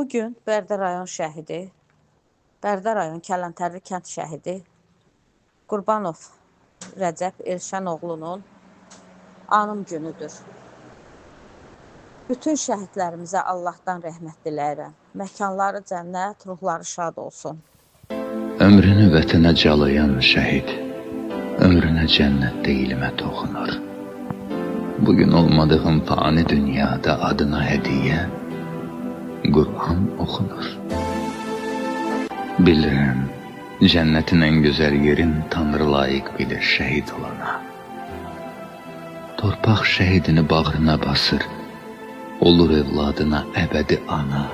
Bugün Bərdə rayon şəhidi, Bərdə rayon Kələntərli kənd şəhidi Qurbanov Rəcəb Elşən oğlunun anım günüdür. Bütün şəhidlərimizə Allahdan rəhmət diləyirəm. Məkanları cənnət, ruhları şad olsun. Ömrünü vətənə calayan şəhid, ömrünə cənnətdə ilmə toxunur. Bugün olmadığım fani dünyada adına hədiyyə, Qur'an oxunur. Bilirəm, cənnətin ən gözəl yerin Tanrı layiq bilir şəhid olana. Torpaq şəhidini bağrına basır, olur evladına əbədi ana.